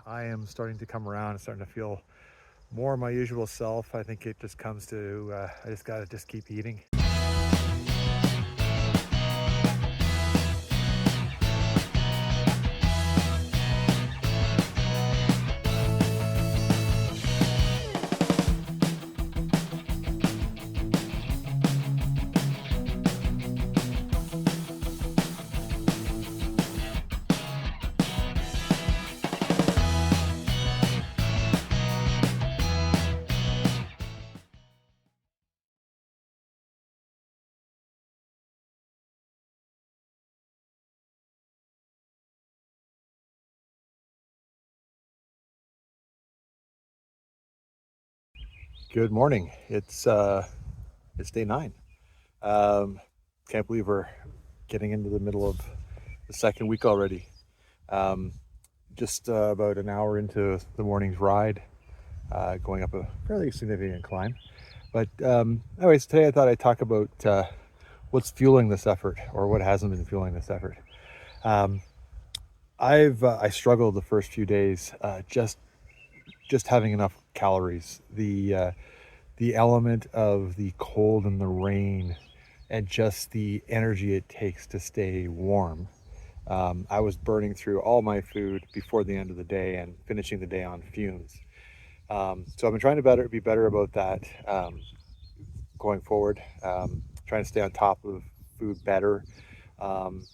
I am starting to come around and starting to feel more my usual self. I think it just comes to, I just gotta just keep eating. Good morning. It's day 9. Can't believe we're getting into the middle of the second week already. Just about an hour into the morning's ride, going up a fairly significant climb. But anyways, today I thought I'd talk about what's fueling this effort, or what hasn't been fueling this effort. I struggled the first few days, just having enough calories. The element of the cold and the rain, and just the energy it takes to stay warm. I was burning through all my food before the end of the day and finishing the day on fumes. So I've been trying to be better about that going forward. Trying to stay on top of food better,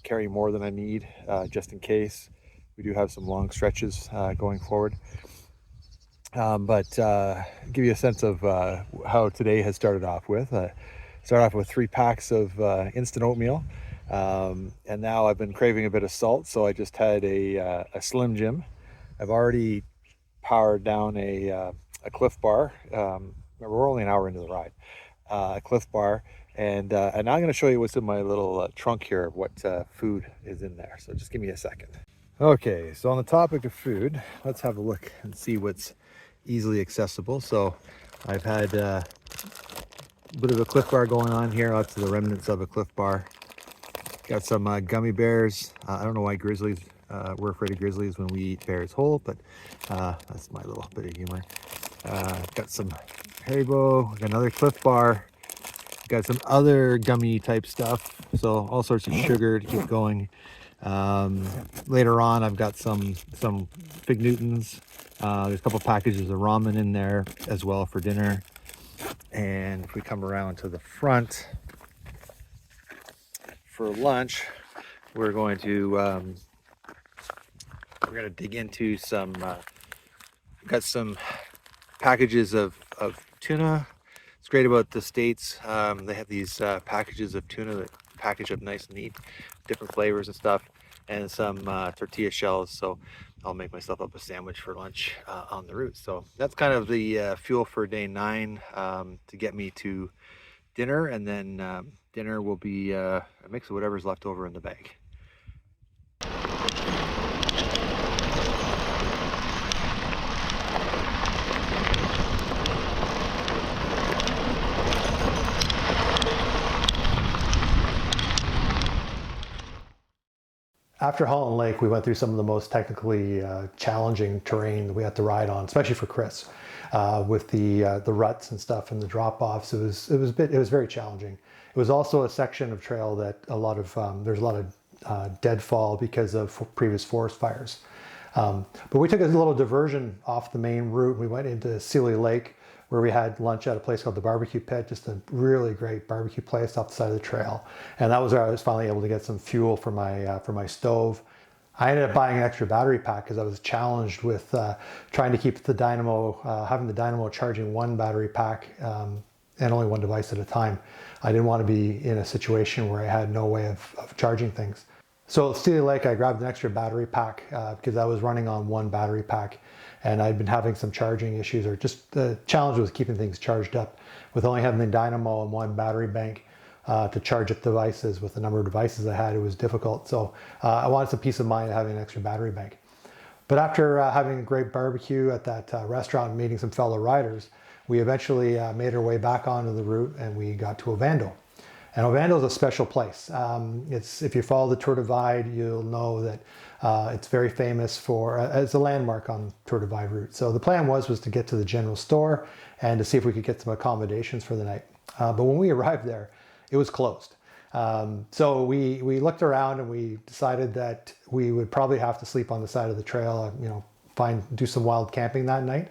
carry more than I need, just in case. We do have some long stretches going forward. But give you a sense of how today has started off with. Started off with 3 packs of instant oatmeal, and now I've been craving a bit of salt, so I just had a Slim Jim. I've already powered down a Cliff Bar. Remember, we're only an hour into the ride. A Cliff Bar, and now I'm going to show you what's in my little trunk here, what food is in there. So just give me a second. Okay, so on the topic of food, let's have a look and see what's easily accessible. So I've had a bit of a Cliff Bar going on here, lots of the remnants of a Cliff Bar. Got some gummy bears. I don't know why grizzlies, we're afraid of grizzlies when we eat bears whole, but that's my little bit of humor. Got some Haribo, got another Cliff Bar, got some other gummy type stuff, so all sorts of sugar to keep going. Later on I've got some Fig Newtons. There's a couple packages of ramen in there as well for dinner. And if we come around to the front for lunch, we're going to dig into some we've got some packages of tuna. It's great about the States. They have these packages of tuna that package up nice and neat, different flavors and stuff, and some tortilla shells. So I'll make myself up a sandwich for lunch on the route. So that's kind of the fuel for day 9 to get me to dinner, and then dinner will be a mix of whatever's left over in the bag. After Holland Lake, we went through some of the most technically challenging terrain that we had to ride on, especially for Chris, with the ruts and stuff and the drop-offs. It was very challenging. It was also a section of trail that there's a lot of deadfall because of previous forest fires. But we took a little diversion off the main route. We went into Sealy Lake, where we had lunch at a place called the Barbecue Pit, just a really great barbecue place off the side of the trail. And that was where I was finally able to get some fuel for my stove. I ended up buying an extra battery pack because I was challenged with trying to keep the Dynamo, having the Dynamo charging one battery pack and only one device at a time. I didn't want to be in a situation where I had no way of charging things. So at Sealy Lake, I grabbed an extra battery pack because I was running on one battery pack, and I'd been having some charging issues, or just the challenge was keeping things charged up. With only having the Dynamo and one battery bank to charge up devices with the number of devices I had, it was difficult. So I wanted some peace of mind of having an extra battery bank. But after having a great barbecue at that restaurant and meeting some fellow riders, we eventually made our way back onto the route, and we got to Ovando. And Ovando is a special place. If you follow the Tour Divide, you'll know that it's very famous for as a landmark on Tour Divide route. So the plan was to get to the general store and to see if we could get some accommodations for the night. But when we arrived there, it was closed. So we looked around and we decided that we would probably have to sleep on the side of the trail, do some wild camping that night.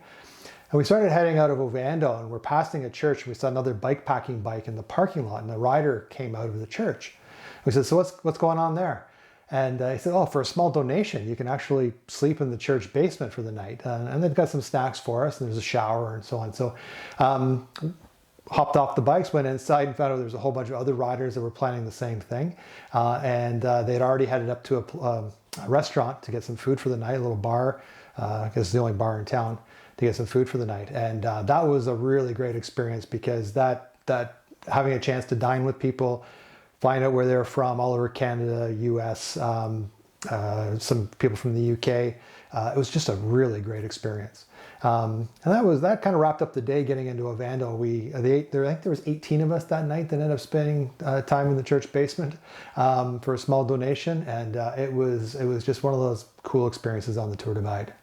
And we started heading out of Ovando, and we're passing a church. We saw another bike-packing bike in the parking lot, and the rider came out of the church. We said, "So what's going on there?" And he said, "Oh, for a small donation, you can actually sleep in the church basement for the night. And they've got some snacks for us, and there's a shower and so on." So hopped off the bikes, went inside, and found out there was a whole bunch of other riders that were planning the same thing. And they had already headed up to a restaurant to get some food for the night, a little bar, because it's the only bar in town, to get some food for the night. And that was a really great experience, because that having a chance to dine with people, find out where they're from, all over Canada, US, some people from the UK, it was just a really great experience. And that kind of wrapped up the day getting into Ovando. I think there was 18 of us that night that ended up spending time in the church basement for a small donation, and it was just one of those cool experiences on the Tour Divide.